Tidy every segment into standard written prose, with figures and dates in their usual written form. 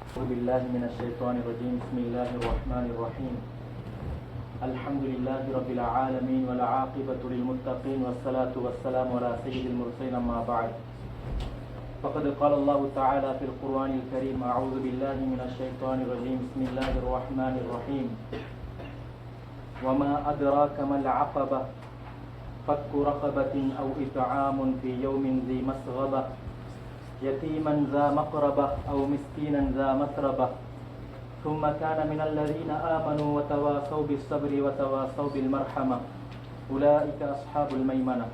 أعوذ بالله من الشيطان الرجيم. بسم الله الرحمن الرحيم. الحمد لله رب العالمين والعاقبة للمتقين والصلاة والسلام على سيد المرسلين أما بعد. فقد قال الله تعالى في القرآن الكريم: أعوذ بالله من الشيطان الرجيم. بسم الله الرحمن الرحيم. وما أدراك ما العقبة فك رقبة أو إطعام في يوم ذي مسغبة يتيما ذا مقربة أو مسكينا ذا متربة ثم كان من الذين آمنوا وتواصوا بالصبر وتواصوا بالمرحمة أولئك أصحاب الميمنة.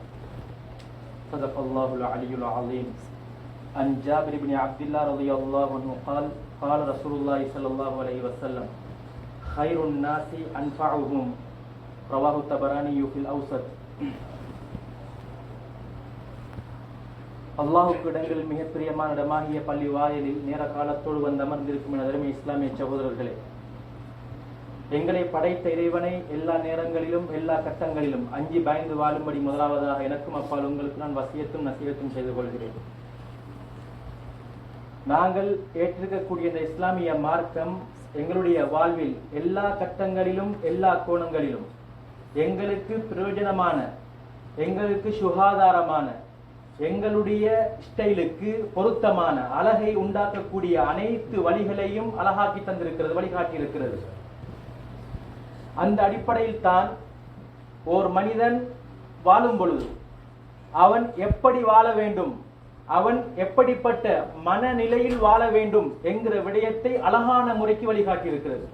صدق الله العلي العظيم. عن جابر بن عبد الله رضي الله عنه قال: قال رسول الله صلى الله عليه وسلم: خير الناس أنفعهم. رواه الطبراني في الأوسط. அல்லாஹுக்கு இடங்களில் மிக பிரியமான இடமாகிய பள்ளி வாயிலில் நேர காலத்தோடு வந்து அமர்ந்திருக்கும் அருமை இஸ்லாமிய சகோதரர்களே, எங்களை படைத்த இறைவனை எல்லா நேரங்களிலும் எல்லா கட்டங்களிலும் அஞ்சி பயந்து வாழும்படி முதலாவதாக எனக்கும் அப்பால் உங்களுக்கு நான் வசியத்தும் நசீகத்தும் செய்து கொள்கிறேன். நாங்கள் ஏற்றிருக்கக்கூடிய இந்த இஸ்லாமிய மார்க்கம் எங்களுடைய வாழ்வில் எல்லா கட்டங்களிலும் எல்லா கோணங்களிலும் எங்களுக்கு பிரயோஜனமான, எங்களுக்கு சுகாதாரமான, எங்களுடைய ஸ்டைலுக்கு பொருத்தமான அழகை உண்டாக்கக்கூடிய அனைத்து வழிகளையும் அழகாக்கி தந்திருக்கிறது, வழிகாட்டி இருக்கிறது. அந்த அடிப்படையில் தான் ஓர் மனிதன் வாழும் பொழுது அவன் எப்படி வாழ வேண்டும், அவன் எப்படிப்பட்ட மனநிலையில் வாழ வேண்டும் என்கிற விடயத்தை அழகான முறைக்கு வழிகாட்டி இருக்கிறது.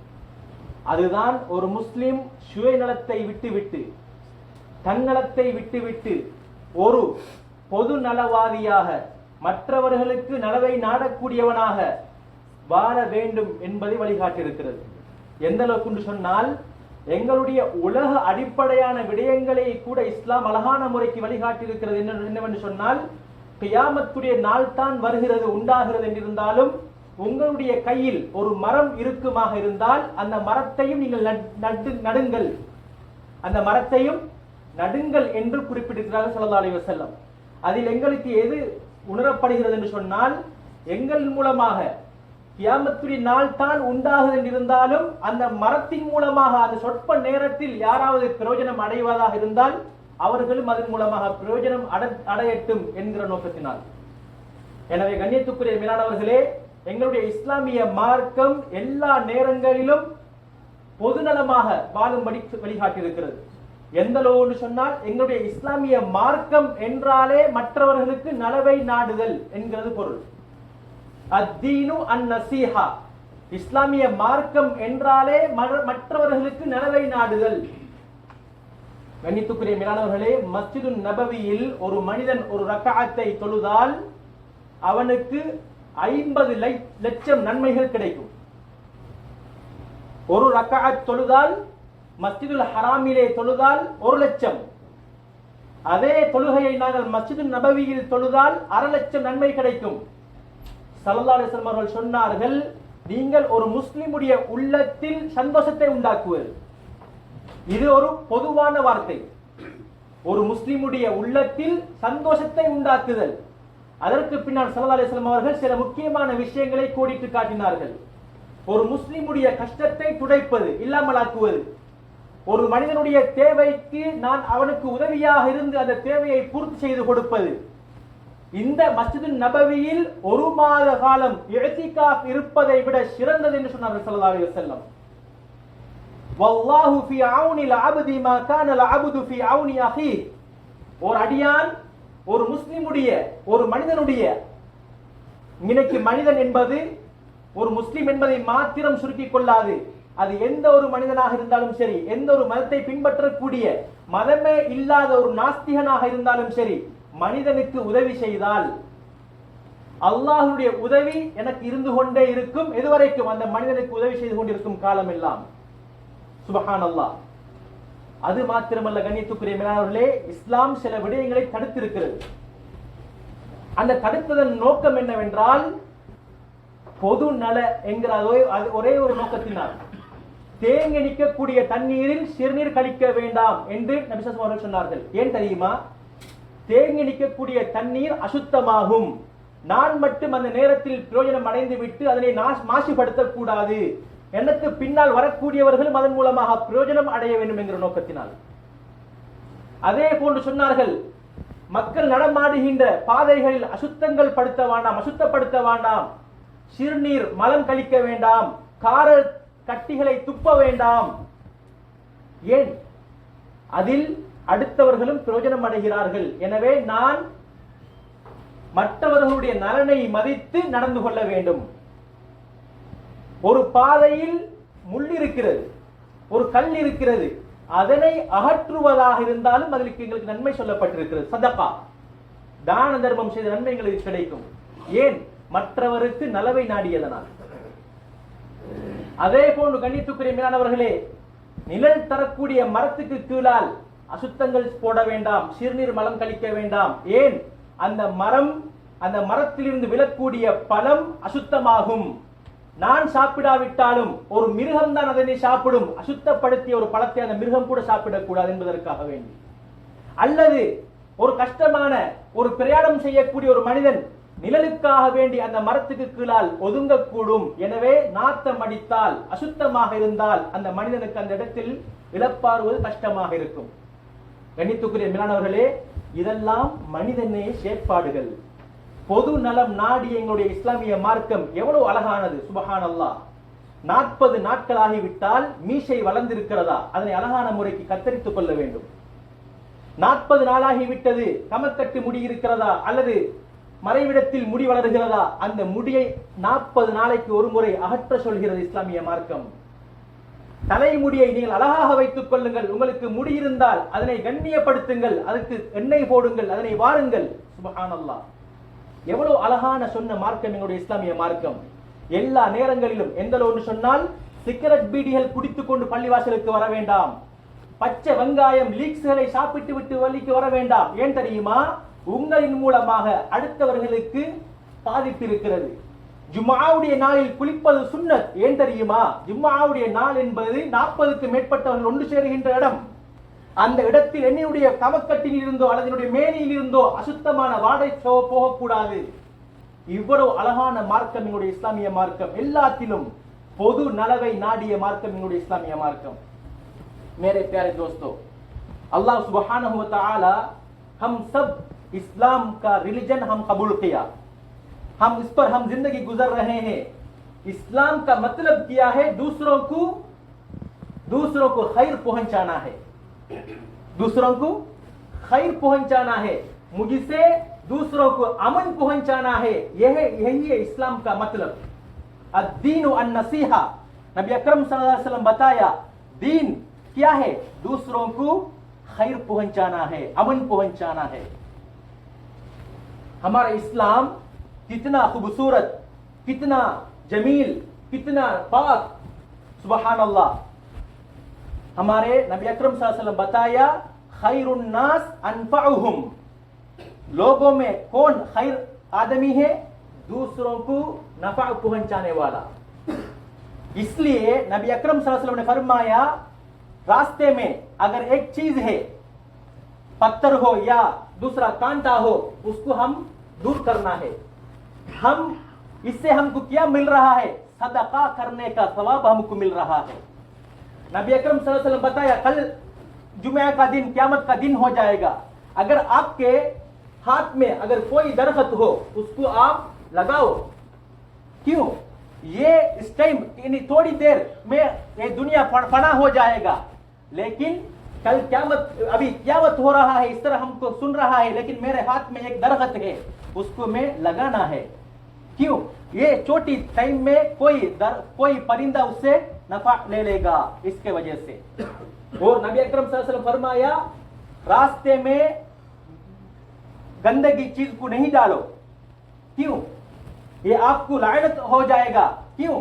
அதுதான் ஒரு முஸ்லிம் சுயநலத்தை விட்டுவிட்டு, தன்னலத்தை விட்டுவிட்டு ஒரு பொது நலவாதியாக, மற்றவர்களுக்கு நலவை நாடக்கூடியவனாக வாழ வேண்டும் என்பதை வழிகாட்டியிருக்கிறது. எந்த அளவுக்கு சொன்னால், எங்களுடைய உலக அடிப்படையான விடயங்களை கூட இஸ்லாம் அழகான முறைக்கு வழிகாட்டியிருக்கிறது. என்னவென்று சொன்னால், கியாமத்துடைய நாள் தான் வருகிறது, உண்டாகிறது என்றிருந்தாலும் உங்களுடைய கையில் ஒரு மரம் இருக்குமாக இருந்தால் அந்த மரத்தையும் நீங்கள் நடுங்கள், அந்த மரத்தையும் நடுங்கள் என்று குறிப்பிட்டிருக்கிறார்கள் ஸல்லல்லாஹு அலைஹி வஸல்லம். அதில் எங்களுக்கு எது உணரப்படுகிறது என்று சொன்னால், எங்கள் மூலமாக கியாமத்துடைய நாள் தான் உண்டாகுது என்றிருந்தாலும் அந்த மரத்தின் மூலமாக அந்த சொற்ப நேரத்தில் யாராவது பிரயோஜனம் அடைவதாக இருந்தால் அவர்களும் அதன் மூலமாக பிரயோஜனம் அடையட்டும் என்கிற நோக்கத்தினால். எனவே கண்ணியத்துக்குரிய மேலானவர்களே, எங்களுடைய இஸ்லாமிய மார்க்கம் எல்லா நேரங்களிலும் பொதுநலமாக வாழும்படி வழிகாட்டியிருக்கிறது. எந்த அளவு சொன்னால், எங்களுடைய இஸ்லாமிய மார்க்கம் என்றாலே மற்றவர்களுக்கு நலவை நாடுதல் என்கிறது பொருள். அத்தீனு அன்-நஸீஹா, இஸ்லாமிய மார்க்கம் என்றாலே மற்றவர்களுக்கு நலவை நாடுதல். கண்ணியத்துக்குரிய மேலானவர்களே, மஸ்ஜிது நபவியில் ஒரு மனிதன் ஒரு ரக்அத்தை தொழுதால் அவனுக்கு 50 லட்சம் நன்மைகள் கிடைக்கும். ஒரு ரக்அத் தொழுதால், மஸ்ஜிதுல் ஹராமிலே தொழுதால் 1 லட்சம். அதே தொழுகையை நாங்கள் மஸ்ஜிது நபவியில் தொழுதால் 1/2 லட்சம் நன்மை கிடைக்கும். ஸல்லல்லாஹு அலைஹி வஸல்லம் அவர்கள் சொன்னார்கள், நீங்கள் ஒரு முஸ்லிமுடைய உள்ளத்தில் சந்தோஷத்தை உண்டாக்குவது. இது ஒரு பொதுவான வார்த்தை. ஒரு முஸ்லிமுடைய உள்ளத்தில் சந்தோஷத்தை உண்டாக்குதல். அதற்கு பின்னால் ஸல்லல்லாஹு அலைஹி வஸல்லம் அவர்கள் சில முக்கியமான விஷயங்களை கோடிட்டு காட்டினார்கள். ஒரு முஸ்லிமுடைய கஷ்டத்தை துடைப்பது, இல்லாமலாக்குவது. ஒரு மனிதனுடைய தேவைக்கு நான் அவனுக்கு உதவியாக இருந்து அந்த தேவையை பூர்த்தி செய்து கொடுப்பது. இந்த மஸ்ஜிது நபவியில் 1 மாத காலம் இஅ்திகாஃப் இருப்பதை விட சிறந்தது என்று சொன்னார்கள் ஸல்லல்லாஹு அலைஹி வஸல்லம். வல்லாஹு ஃபீ அவுனில் அப்தி மா கானல் அப்து ஃபீ அவுனி அஹீ. ஒரு அடியான், ஒரு முஸ்லிமுடைய, ஒரு மனிதனுடைய, இன்னைக்கு மனிதன் என்பது ஒரு முஸ்லிம் என்பதை மாத்திரம் சுருக்கிக் கொள்ளாது. அது எந்த ஒரு மனிதனாக இருந்தாலும் சரி, எந்த ஒரு மதத்தை பின்பற்றக்கூடிய, மதமே இல்லாத ஒரு நாஸ்திகனாக இருந்தாலும் சரி, மனிதனுக்கு உதவி செய்தால் அல்லாஹ்வுடைய உதவி எனக்கு இருந்து கொண்டே இருக்கும். எதுவரைக்கும்? அந்த மனிதனுக்கு உதவி செய்து கொண்டிருக்கும் காலம் எல்லாம். சுப்ஹானல்லாஹ். அது மாத்திரமல்ல கண்ணியத்துக்குரிய மேலானவர்களே, இஸ்லாம் சில விடயங்களை தடுத்திருக்கிறது. அந்த தடுத்ததன் நோக்கம் என்னவென்றால், பொது நல என்கிற ஒரே ஒரு நோக்கத்தினால் தேங்கி நிற்கக்கூடிய தண்ணீரில் சிறுநீர் கழிக்க வேண்டாம் என்று நபி ஸல்லல்லாஹு அலைஹி வஸல்லம் சொன்னார்கள். ஏன் தெரியுமா? தேங்கி நிற்கக்கூடிய தண்ணீர் அசுத்தமாகும். நான் மட்டும் அந்த நேரத்தில் பிரயோஜனம் அடைந்து விட்டு அதனை மாசுபடுத்தக் கூடாது, எனக்கு பின்னால் வரக்கூடியவர்களும் அதன் மூலமாக பிரயோஜனம் அடைய வேண்டும் என்கிற நோக்கத்தினால். அதே போன்று சொன்னார்கள், மக்கள் நடமாடுகின்ற பாதைகளில் அசுத்தங்கள் படுத்த வேண்டாம், அசுத்தப்படுத்த வேண்டாம், சிறுநீர் மலம் கழிக்க வேண்டாம், கார கட்டிகளை துப்ப வேண்டாம். ஏன்? அதில் அடுத்தவர்களும் பிரயோஜனம் அடைகிறார்கள். எனவே நான் மற்றவர்களுடைய நலனை மதித்து நடந்து கொள்ள வேண்டும். ஒரு பாதையில் முள் இருக்கிறது, ஒரு கல் இருக்கிறது, அதனை அகற்றுவதாக இருந்தாலும் அதற்கு எங்களுக்கு நன்மை சொல்லப்பட்டிருக்கிறது. சதகா, தான தர்மம் செய்த நன்மை எங்களுக்கு கிடைக்கும். ஏன்? மற்றவருக்கு நலவை நாடியதனால். அதே போன்று கண்ணியத்துக்குரிய மேலானவர்களே, நிழல் தரக்கூடிய மரத்துக்கு கீழால் அசுத்தங்கள் போட வேண்டாம், சிறுநீர் மலம் கழிக்க வேண்டாம். ஏன்? அந்த மரத்திலிருந்து விழக்கூடிய பழம் அசுத்தமாகும். நான் சாப்பிடாவிட்டாலும் ஒரு மிருகம் தான் அதனை சாப்பிடும். அசுத்தப்படுத்திய ஒரு பழத்தை அந்த மிருகம் கூட சாப்பிடக்கூடாது என்பதற்காக வேண்டி. அல்லது ஒரு கஷ்டமான ஒரு பிரயாணம் செய்யக்கூடிய ஒரு மனிதன் நிழலுக்காக வேண்டி அந்த மரத்துக்கு கீழால் ஒதுங்கக்கூடும். எனவே நாத்தம் அடித்தால், அசுத்தமாக இருந்தால் அந்த மனிதனுக்கு அந்த இடத்தில் இழப்பாறுவது கஷ்டமாக இருக்கும். கண்ணியத்துக்குரிய மேலானவர்களே, இதெல்லாம் மனிதனே செயற்பாடுகள். பொது நலம் நாடி எங்களுடைய இஸ்லாமிய மார்க்கம் எவ்வளவு அழகானது! சுபஹானல்லாஹ். 40 நாட்கள் ஆகிவிட்டால் மீசை வளர்ந்திருக்கிறதா, அதனை அழகான முறைக்கு கத்தரித்துக் கொள்ள வேண்டும். 40 நாளாகிவிட்டது, கமக்கட்டு முடி இருக்கிறதா அல்லது மறைவிடத்தில் முடி வளர்கிறதா, அந்த முடியை 40 நாளைக்கு ஒரு முறை அகற்ற சொல்கிறது இஸ்லாமிய மார்க்கம். தலைமுடியை நீங்கள் அழகாக வைத்துக் கொள்ளுங்கள். உங்களுக்கு முடி இருந்தால் அதனை கண்ணியப்படுத்துங்கள், அதற்கு எண்ணெய் போடுங்கள், அதனை வாருங்கள். சுபஹானல்லாஹ். எவ்வளவு அழகான சொன்ன மார்க்கம் எங்களுடைய இஸ்லாமிய மார்க்கம். எல்லா நேரங்களிலும் எந்த ஒன்று சொன்னால், சிகரெட் பீடிகள் குடித்துக் கொண்டு பள்ளிவாசலுக்கு வர வேண்டாம், பச்சை வெங்காயம் லீக்ஸ்களை சாப்பிட்டு விட்டு வள்ளிக்கு வர வேண்டாம். ஏன் தெரியுமா? உங்களின் மூலமாக அடுத்தவர்களுக்கு பாதிப்பு இருக்கிறது. ஜும்ஆவுடைய நாளில் குளிப்பது சுன்னத். ஏன் தெரியுமா? ஜும்ஆவுடைய நாள் என்பது 40க்கு மேற்பட்டவர்கள் ஒன்று சேருகின்ற இடம். அந்த இடத்தில் என்னுடைய கமக்கட்டில் இருந்தோ அல்லது என்னுடைய மேனியில் இருந்தோ அசுத்தமான வாடை போகக்கூடாது. இவ்வளவு அழகான மார்க்கம் எங்களுடைய இஸ்லாமிய மார்க்கம். எல்லாத்திலும் பொது நலவை நாடிய மார்க்கம் எங்களுடைய இஸ்லாமிய மார்க்கம். मेरे प्यारे दोस्तों, अल्लाह सुब्हानहु व तआला हम सब इस्लाम का रिलीजन हम कबूल किया, हम इस पर हम जिंदगी गुजर रहे हैं। इस्लाम का मतलब क्या है? दूसरों को खैर पहुंचाना है, दूसरों को खैर पहुंचाना है, मुझसे दूसरों को अमन पहुंचाना है। यही है इस्लाम का मतलब। अद्दीन अन-नसीहा, नबी अकरम सल्लल्लाहु अलैहि वसल्लम बताया, दीन क्या है? दूसरों को खैर पहुंचाना है, अमन पहुंचाना है। हमारा इस्लाम कितना खूबसूरत, कितना जमील, कितना पाक! सुबहान अल्लाह। हमारे नबी अकरम सल्लल्लाहु अलैहि वसल्लम बताया, खैरुन नास अनफअहुम, लोगों में कौन खैर आदमी है? दूसरों को नफा पहुंचाने वाला। इसलिए नबी अकरम सल्लल्लाहु अलैहि वसल्लम ने फरमाया, रास्ते में अगर एक चीज है, पत्थर हो या दूसरा कांटा हो, उसको हम दूर करना है। हम इससे हमको क्या मिल रहा है? सदका करने का सवाब हमको मिल रहा है। नबी अकरम सल्लल्लाहु अलैहि वसल्लम बताया, कल जुमे का दिन, क़यामत का दिन हो जाएगा, अगर आपके हाथ में अगर कोई दरख्त हो उसको आप लगाओ। क्यों? ये इस टाइम थोड़ी देर में ये दुनिया फना हो जाएगा, लेकिन कल क़यामत, अभी क़यामत हो रहा है, इस तरह हमको सुन रहा है, लेकिन मेरे हाथ में एक दरख्त है, उसको मैं लगाना है। क्यों? ये छोटी टाइम में कोई परिंदा उससे नफा ले लेगा, इसके वजह से। और नबी अकरम सल्लल्लाहु अलैहि वसल्लम फरमाया, रास्ते में गंदगी चीज को नहीं डालो। क्यों? ये आपको लानत हो जाएगा। क्यों?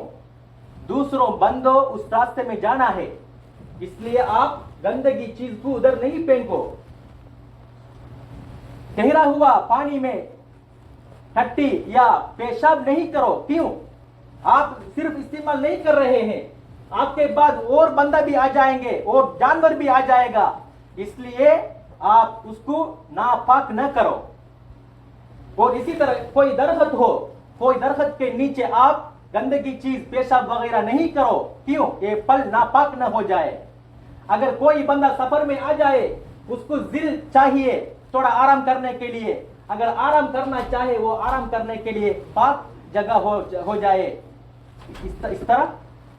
दूसरों बंदो उस रास्ते में जाना है, इसलिए आप गंदगी चीज को उधर नहीं फेंको। ठहरा हुआ पानी में टट्टी या पेशाब नहीं करो। क्यों? आप सिर्फ इस्तेमाल नहीं कर रहे हैं, आपके बाद और बंदा भी आ जाएंगे और जानवर भी आ जाएगा, इसलिए आप उसको नापाक न करो। और इसी तरह कोई दरख्त हो, कोई दरख्त के नीचे आप गंदगी चीज पेशाब वगैरह नहीं करो, क्यों? ये फल नापाक न हो जाए। अगर कोई बंदा सफर में आ जाए, उसको जिल चाहिए थोड़ा आराम करने के लिए, अगर आराम करना चाहे वो आराम करने के लिए पाक जगह हो जाए। इस तरह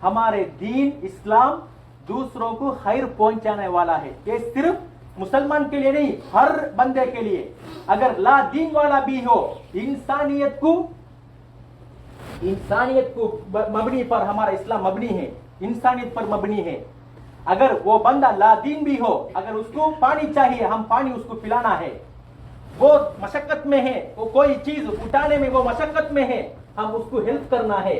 हमारे दीन इस्लाम दूसरों को खैर पहुंचाने वाला है। ये सिर्फ मुसलमान के लिए नहीं, हर बंदे के लिए। अगर ला दीन वाला भी हो, इंसानियत को मबनी पर हमारा इस्लाम मबनी है, इंसानियत पर मबनी है। अगर वो बंदा ला दीन भी हो, अगर उसको पानी चाहिए, हम पानी उसको पिलाना है, वो मशक्कत में है, वो कोई चीज उठाने में वो मशक्कत में है, हम उसको हेल्प करना है।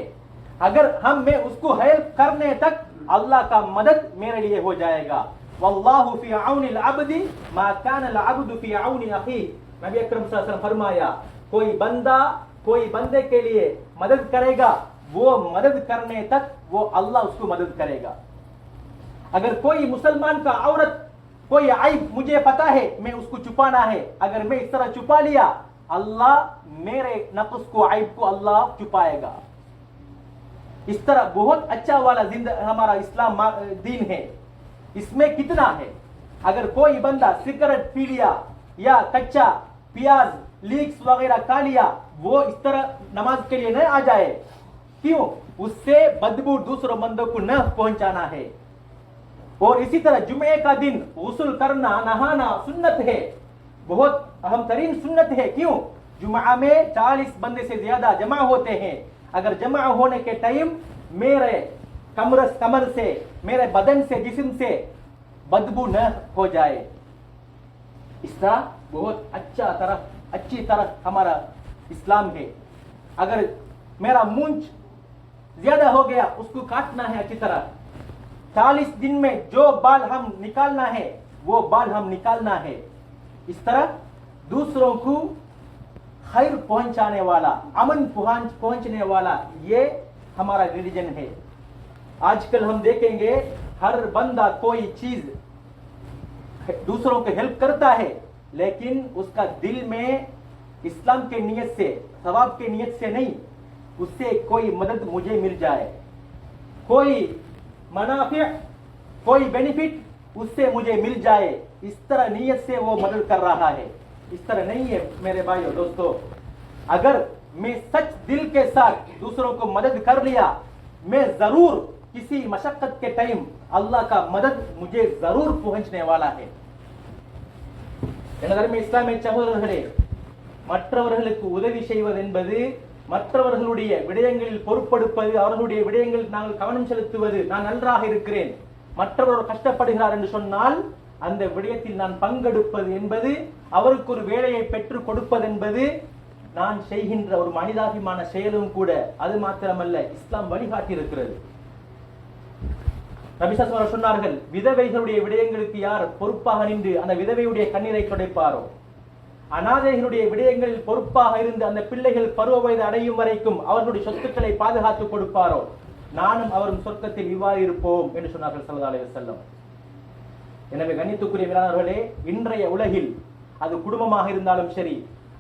अगर मैं उसको हेल्प करने तक अल्लाह का मदद मेरे लिए हो जाएगा। वल्लाहु फी औनिल अब्दी मा कान अल अब्दु फी औनि अखी। नबी अकरम सल्लल्लाहु अलैहि वसल्लम फरमाया, कोई बंदा कोई बंदे के लिए मदद करेगा, वो मदद करने तक वो अल्लाह उसको मदद करेगा। अगर कोई मुसलमान का औरत कोई आइब मुझे पता है, मैं उसको छुपाना है, अगर मैं इस तरह छुपा लिया, अल्लाह मेरे नक्स को, आइब को अल्लाह छुपाएगा। इस तरह बहुत अच्छा वाला हमारा इस्लाम दीन है। इसमें कितना है, अगर कोई बंदा सिगरेट पी लिया या कच्चा प्याज लीक्स वगैरह खा लिया, वो इस तरह नमाज के लिए न आ जाए, क्यों? उससे बदबू दूसरों बंदों को न पहुंचाना है। और इसी तरह जुमे का दिन गुस्ल करना, नहाना सुन्नत है, बहुत अहम तरीन सुन्नत है। क्यों? जुमा में 40 बंदे से ज्यादा जमा होते हैं। अगर जमा होने के टाइम मेरे कमर से, मेरे बदन से, जिस्म से बदबू न हो जाए, इस तरह बहुत अच्छी तरह हमारा इस्लाम है। अगर मेरा मूंछ ज्यादा हो गया, उसको काटना है अच्छी तरह। 40 दिन में जो बाल हम निकालना है, वो बाल हम निकालना है। इस तरह दूसरों को खैर पहुंचाने वाला, अमन पहुंचने वाला, ये हमारा रिलीजन है। आजकल हम देखेंगे हर बंदा कोई चीज दूसरों को हेल्प करता है, लेकिन उसका दिल में इस्लाम के नियत से, सवाब के नियत से नहीं, उससे कोई मदद मुझे मिल जाए, कोई मुनाफिअ, कोई बेनिफिट उससे मुझे मिल जाए, इस तरह नियत से वो मदद कर रहा है। इस तरह नहीं है मेरे भाइयों दोस्तों। अगर मैं सच दिल के साथ दूसरों को मदद कर लिया, मैं जरूर किसी मशक्कत के टाइम अल्लाह का मदद मुझे जरूर पहुंचने वाला है। இஸ்லாமிய சகோதரர்களே, மற்றவர்களுக்கு உதவி செய்வது என்பது, மற்றவர்களுடைய விடயங்களில் பொறுப்பெடுப்பது, அவர்களுடைய விடயங்களில் நாங்கள் கவனம் செலுத்துவது, நான் நன்றாக இருக்கிறேன், மற்றவர் கஷ்டப்படுகிறார் என்று சொன்னால் அந்த விடயத்தில் நான் பங்கெடுப்பது என்பது, அவருக்கு ஒரு வேலையை பெற்றுக் கொடுப்பது என்பது நான் செய்கின்ற ஒரு மனிதாபிமான செயலும் கூட. அது மாத்திரமல்ல, இஸ்லாம் வழிகாட்டி இருக்கிறது. நபி ஸல்லல்லாஹு அலைஹி வஸல்லம் சொன்னார்கள், விதவைகளுடைய விடயங்களுக்கு யார் பொறுப்பாக நின்று அந்த விதவையுடைய கண்ணீரை துடைப்பாரோ, அனாதைகளுடைய விடயங்களில் பொறுப்பாக இருந்து அந்த பிள்ளைகள் பருவ வயது அடையும் வரைக்கும் அவர்களுடைய சொத்துக்களை பாதுகாத்து கொடுப்பாரோ, நானும் அவரும் சொர்க்கத்தில் இவ்வாறு இருப்போம் என்று சொன்னார்கள் ஸல்லல்லாஹு அலைஹி வஸல்லம். எனவே கண்ணியத்துக்குரிய மேலானவர்களே, இன்றைய உலகில் அது குடும்பமாக இருந்தாலும் சரி,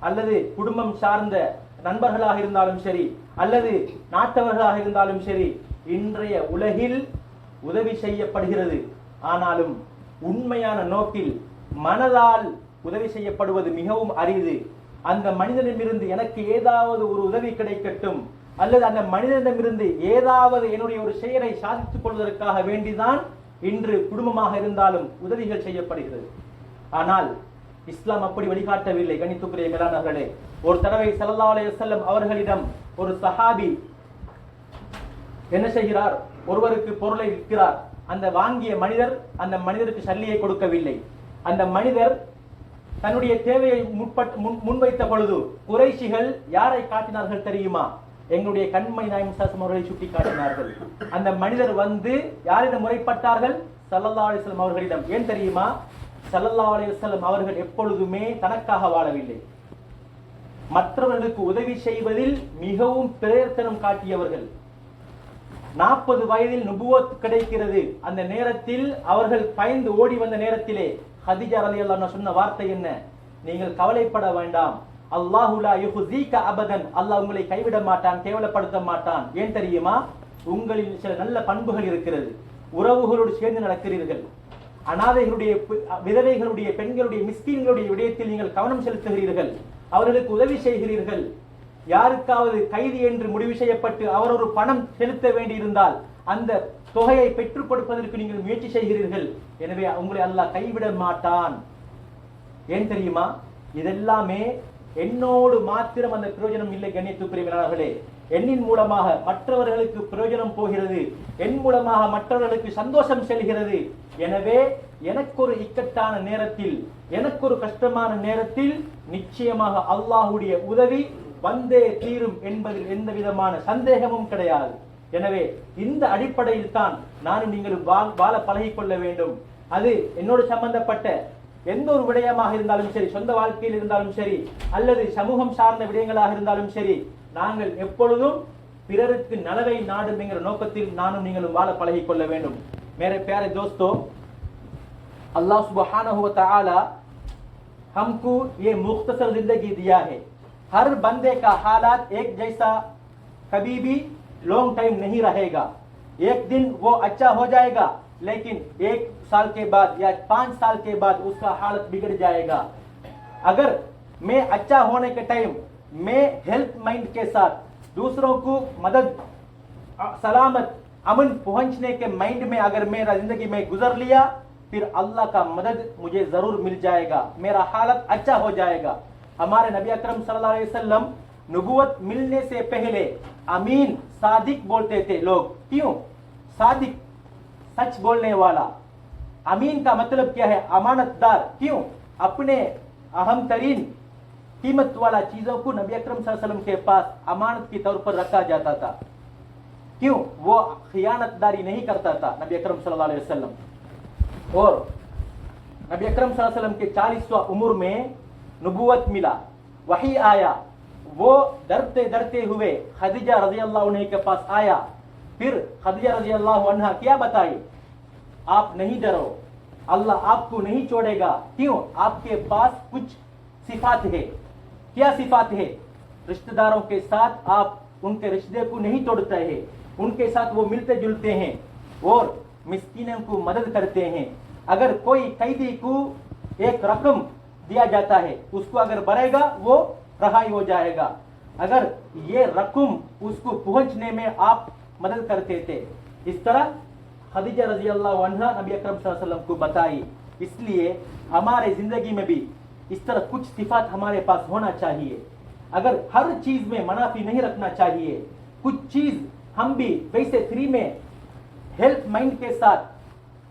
அல்லது குடும்பம் சார்ந்த நண்பர்களாக இருந்தாலும் சரி, அல்லது நாட்டவர்களாக இருந்தாலும் சரி, இன்றைய உலகில் உதவி செய்யப்படுகிறது. ஆனாலும் உண்மையான நோக்கில் மனதால் உதவி செய்யப்படுவது மிகவும் அரிது. அந்த மனிதனிடமிருந்து எனக்கு ஏதாவது ஒரு உதவி கிடைக்கட்டும், அல்லது அந்த மனிதனிடமிருந்து ஏதாவது என்னுடைய ஒரு செயலை சாதித்துக் கொள்வதற்காக வேண்டிதான் இன்று குடும்பமாக இருந்தாலும் உதவிகள் செய்யப்படுகிறது. ஆனால் இஸ்லாம் அப்படி வழிகாட்டவில்லை. கணித்துக்குரிய மேலானவர்களே, ஒரு தடவை ஸல்லல்லாஹு அலைஹி வஸல்லம் அவர்களிடம் ஒரு சஹாபி என்ன செய்கிறார், ஒருவருக்கு பொருளை விற்கிறார். அந்த வாங்கிய மனிதர் அந்த மனிதருக்கு சல்லியை கொடுக்கவில்லை. அந்த மனிதர் தன்னுடைய தேவையை முன்வைத்த பொழுது குறைஷிகள் யாரை காட்டினார்கள் தெரியுமா? எங்களுடைய கண்மணி நாயகம் ஸல்லல்லாஹு அவர்களை சுட்டி காட்டினார்கள். அந்த மனிதர் வந்து யாரிடம் முறைப்பட்டார்கள்? ஸல்லல்லாஹு அலைஹி வஸல்லம் அவர்களிடம். ஏன் தெரியுமா? ஸல்லல்லாஹு அலைஹி வஸல்லம் அவர்கள் எப்பொழுதுமே தனக்காக வாழவில்லை. மற்றவர்களுக்கு உதவி செய்வதில் மிகவும் பிரயத்தனம் காட்டியவர்கள். 40 வயதில் நுபுவத் கிடைக்கிறது. அந்த நேரத்தில் அவர்கள் பயந்து ஓடி வந்த நேரத்திலே ஹதீஜா ரலியல்லாஹு அன்ஹா சொன்ன வார்த்தை என்ன? நீங்கள் கவலைப்பட வேண்டாம், அல்லாஹு லா யுஹ்ஸீக அபதன், அல்லாஹ் உங்களை கைவிட மாட்டான், கேவலப்படுத்த மாட்டான். ஏன் தெரியுமா? உங்களில் சில நல்ல பண்புகள் இருக்கிறது. உறவுகளோடு சேர்ந்து நடக்கிறீர்கள். அனாதைகளுடைய, விதவைகளுடைய, பெண்களுடைய, மிஸ்கீன்களுடைய விடயத்தில் நீங்கள் கவனம் செலுத்துகிறீர்கள். அவர்களுக்கு உதவி செய்கிறீர்கள். யாருக்காவது கைது என்று முடிவு செய்யப்பட்டு அவர் ஒரு பணம் செலுத்த வேண்டியிருந்தால் அந்த தொகையை பெற்றுக் கொடுப்பதற்கு நீங்கள் முயற்சி செய்கிறீர்கள். எனவே உங்களை அல்லாஹ் கைவிட மாட்டான். ஏன் தெரியுமா? இதெல்லாமே என்னோடு மாத்திரம் அந்த பிரயோஜனம் இல்லை. கண்ணியத்துக்குரியவர்களே, எண்ணின் மூலமாக மற்றவர்களுக்கு பிரயோஜனம் போகிறது, என் மூலமாக மற்றவர்களுக்கு சந்தோஷம் செல்கிறது. எனவே எனக்கு ஒரு இக்கட்டான நேரத்தில், எனக்கு ஒரு கஷ்டமான நேரத்தில் நிச்சயமாக அல்லாஹ்வுடைய உதவி வந்தே தீரும் என்பதில் எந்த விதமான சந்தேகமும் கிடையாது. எனவே இந்த அடிப்படையில் தான் நானும் நீங்களும் வாழ பழகிக் கொள்ள வேண்டும். அது என்னோடு சம்பந்தப்பட்ட எந்த ஒரு விடயமாக இருந்தாலும் சரி, சொந்த வாழ்க்கையில் இருந்தாலும் சரி, அல்லது சமூகம் சார்ந்த விடயங்களாக இருந்தாலும் சரி, நாங்கள் எப்பொழுதும் பிறருக்கு நலவை நாடும் என்கிற நோக்கத்தில் நானும் நீங்களும் வாழ பழகிக் கொள்ள வேண்டும். मेरे प्यारे दोस्तों, अल्लाह सुब्हानहू व तआला हमको ये मुख्तसर जिंदगी दिया है. हर बंदे का हालात एक जैसा कभी भी लॉन्ग टाइम नहीं रहेगा. एक दिन वो अच्छा हो जाएगा, लेकिन 1 साल के बाद या 5 साल के बाद उसका हालत बिगड़ जाएगा. अगर मैं अच्छा होने के टाइम मैं हेल्थ माइंड के साथ दूसरों को मदद, सलामत, अमन पहुंचने के माइंड में अगर मेरा जिंदगी में गुजर लिया, फिर अल्लाह का मदद मुझे जरूर मिल जाएगा, मेरा हालत अच्छा हो जाएगा. हमारे नबी अकरम सल्लल्लाहु अलैहि वसल्लम नबूवत मिलने से पहले अमीन, सादिक बोलते थे लोग. क्यों? सादिक, सच बोलने वाला. अमीन का मतलब क्या है? अमानतदार. क्यों? अपने अहम तरीन कीमत वाला चीजों को नबी अकरम सल्लल्लाहु अलैहि वसल्लम के पास अमानत के तौर पर रखा जाता था. क्यों? वो खियानतदारी नहीं करता था नबी अकरम सल्लल्लाहु अलैहि वसल्लम. और नबी अकरम सल्लल्लाहु अलैहि वसल्लम के 40वां उम्र में नबूवत मिला, वही आया. वो डरते डरते हुए खदीजा रजी अल्लाह अन्हा के पास आया. फिर खदीजा रजी अल्लाह अन्हा क्या बताई? आप नहीं डरो, अल्लाह आपको नहीं छोड़ेगा. क्यों? आपके पास कुछ सिफात है. क्या सिफात है? रिश्तेदारों के साथ आप उनके रिश्ते को नहीं तोड़ते हैं, उनके साथ वो मिलते जुलते हैं और मिस्कीनों को मदद करते हैं. अगर कोई कैदी को एक रकम दिया जाता है, उसको अगर भरेगा वो रहाई हो जाएगा. अगर ये रकम उसको पहुंचने में आप मदद करते थे. इस तरह खदीजा रजी अल्लाह अन्हा नबी अकरम सल्लल्लाहु अलैहि वसल्लम को बताई. इसलिए हमारे जिंदगी में भी इस तरह कुछ सिफात हमारे पास होना चाहिए. अगर हर चीज में मुनाफी नहीं रखना चाहिए, कुछ चीज हम भी वैसे फ्री में हेल्थ माइंड के साथ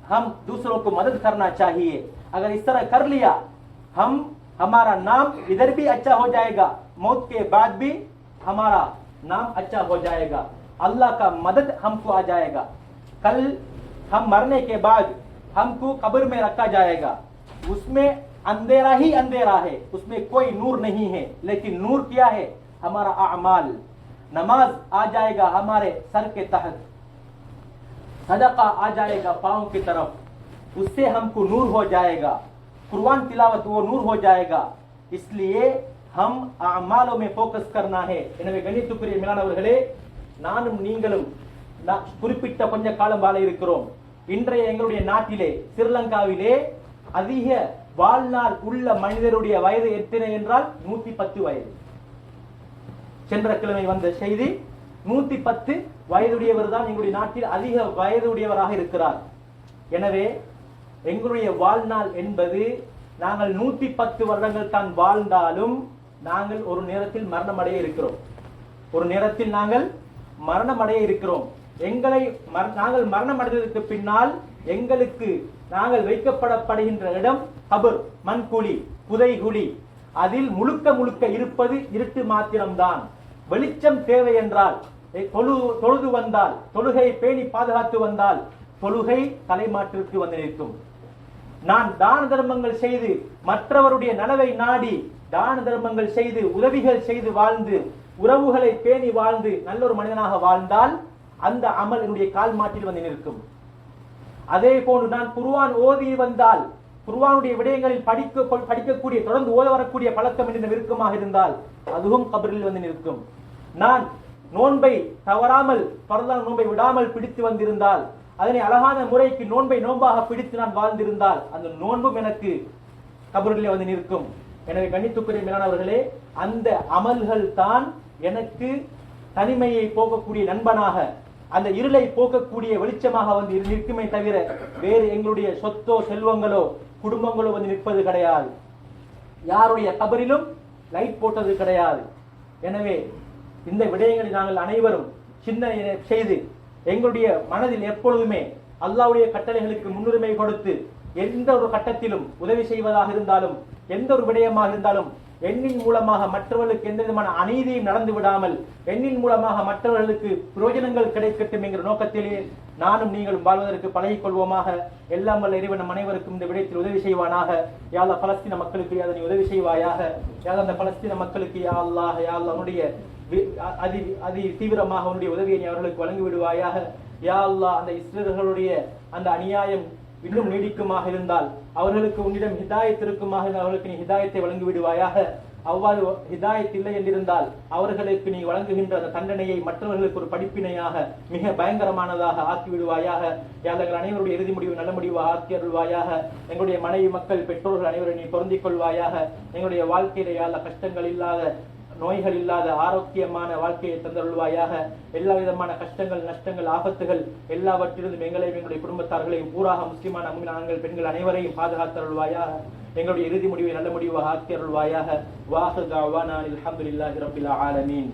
हम दूसरों को मदद करना चाहिए. अगर इस तरह कर लिया, हमारा नाम इधर भी अच्छा हो जाएगा, मौत के बाद भी हमारा नाम अच्छा हो जाएगा, अल्लाह का मदद हमको आ जाएगा. कल हम मरने के बाद हमको कब्र में रखा जाएगा. उसमें अंधेरा ही अंधेरा है, उसमें कोई नूर नहीं है. लेकिन नूर क्या है? हमारा अमाल. नमाज आ जाएगा हमारे सर के तहत, सदका आ जाएगा पांव की तरफ, उससे हमको नूर हो जाएगा. कुरान तिलावत वो नूर हो जाएगा. इसलिए हम अमालों में फोकस करना है. எனவே கணித்துக்குரிய மேலானவர்களே, நானும் நீங்களும் குறிப்பிட்ட கொஞ்ச காலம் வாழ இருக்கிறோம். இன்றைய எங்களுடைய நாட்டிலே, ஸ்ரீலங்காவிலே அதிக வாழ்நாள் உள்ள மனிதருடைய வயது எத்தனை என்றால் 110 வயது. சென்ற கிழமை வந்த செய்தி, 110 வயதுடையவர் தான் எங்களுடைய நாட்டில் அதிக வயதுடையவராக இருக்கிறார். எனவே எங்களுடைய வாழ்நாள் என்பது, நாங்கள் 110 வருடங்கள் தான் வாழ்ந்தாலும் நாங்கள் ஒரு நேரத்தில் மரணமடைய இருக்கிறோம். ஒரு நேரத்தில் நாங்கள் மரணமடைய இருக்கிறோம். நாங்கள் மரணம் அடைந்ததற்கு பின்னால் எங்களுக்கு நாங்கள் வைக்கப்படப்படுகின்ற இடம் கபர், மண்குழி, புதைகுழி. அதில் முழுக்க முழுக்க இருப்பது இருட்டு மாத்திரம்தான். வெளிச்சம் தேவை என்றால், தொழுது வந்தால், தொழுகை பேணி பாதுகாத்து வந்தால் தொழுகை தலைமாற்றிற்கு வந்து நிற்கும். நான் தான தர்மங்கள் செய்து, மற்றவருடைய நலவை நாடி தான தர்மங்கள் செய்து, உதவிகள் செய்து வாழ்ந்து, உறவுகளை பேணி வாழ்ந்து நல்லொரு மனிதனாக வாழ்ந்தால் அந்த அமல் என்னுடைய கால் மாட்டில் வந்து நிற்கும். அதே போன்று நான் குர்ஆன் ஓதி வந்தால், குர்ஆனுடைய விடயங்களில் படிக்கக்கூடிய தொடர்ந்து ஓத வரக்கூடிய பழக்கம் என்ற நெருக்கமாக இருந்தால் அதுவும் கபரில் வந்து நிற்கும். நான் நோன்பை தவறாமல் பரதான நோன்பை விடாமல் பிடித்து வந்திருந்தால், அதனை அழகான முறைக்கு நோன்பாக பிடித்து நான் வாழ்ந்திருந்தால் அந்த நோன்பும் எனக்கு கபரிலே வந்து நிற்கும். எனவே கண்ணியத்துக்குரிய மேலானவர்களே, அந்த அமல்கள் தான் எனக்கு தனிமையை போக்கக்கூடிய நண்பனாக, அந்த இருளை போக்கக்கூடிய வெளிச்சமாக வந்து நிற்குமே தவிர வேறு எங்களுடைய சொத்தோ செல்வங்களோ குடும்பங்களோ வந்து நிற்பது கிடையாது. யாருடைய கபரிலும் லைட் போட்டது கிடையாது. எனவே இந்த விடயங்களை நாங்கள் அனைவரும் சிந்தனை செய்து எங்களுடைய மனதில் எப்பொழுதுமே அல்லாஹ்வுடைய கட்டளைகளுக்கு முன்னுரிமை கொடுத்து எந்த ஒரு கட்டத்திலும் உதவி செய்வதாக இருந்தாலும், எந்த ஒரு விடயமாக இருந்தாலும் எண்ணின் மூலமாக மற்றவர்களுக்கு எந்த விதமான அநீதியும் நடந்து விடாமல் எண்ணின் மூலமாக மற்றவர்களுக்கு பிரயோஜனங்கள் கிடைக்கட்டும் என்கிற நோக்கத்திலே நானும் நீங்களும் வாழ்வதற்கு பழகிக் கொள்வோமாக. எல்லாம் வல்ல இறைவன் நம் அனைவருக்கும் இந்த விடயத்தில் உதவி செய்வானாக. யா அல்லாஹ் பலஸ்தீன மக்களுக்கு அதனை உதவி செய்வாயாக. யா அந்த பலஸ்தீன மக்களுக்கு யா அல்லாஹ் அவனுடைய அதி தீவிரமாக அவனுடைய உதவியை நீ அவர்களுக்கு வழங்கி விடுவாயாக. யா அல்லாஹ் அந்த இஸ்ரேலர்களுடைய அந்த அநியாயம் இன்னும் நீடிக்குமாக இருந்தால் அவர்களுக்கு உன்னிடம் ஹிதாயத் இருக்குமாக இருந்தால் அவர்களுக்கு நீ ஹிதாயத்தை வழங்கி விடுவாயாக. அவ்வாறு ஹிதாயத் இல்லை என்றிருந்தால் அவர்களுக்கு நீ வழங்குகின்ற அந்த தண்டனையை மற்றவர்களுக்கு ஒரு படிப்பினையாக மிக பயங்கரமானதாக ஆக்கி விடுவாயாக. எங்கள் அனைவருடைய இறுதி முடிவு நல்ல முடிவாக ஆக்கி அருள்வாயாக. எங்களுடைய மனைவி மக்கள் பெற்றோர்கள் அனைவரும் நீ பொருந்திக் கொள்வாயாக. எங்களுடைய வாழ்க்கையில யாழ்ல கஷ்டங்கள் இல்லாத, நோய்கள் இல்லாத ஆரோக்கியமான வாழ்க்கையை தந்தருள்வாயாக. எல்லா விதமான கஷ்டங்கள், நஷ்டங்கள், ஆபத்துகள் எல்லாவற்றிலிருந்தும் எங்களையும் எங்களுடைய குடும்பத்தார்களையும் பூராக முஸ்லிமான ஆண்கள் பெண்கள் அனைவரையும் பாதுகாத்தருள்வாயாக. எங்களுடைய இறுதி முடிவை நல்ல முடிவாக ஆக்கி அருள்வாயாக. வாஹு தஅவானா அல்ஹம்துலில்லாஹி ரப்பில் ஆலமீன்.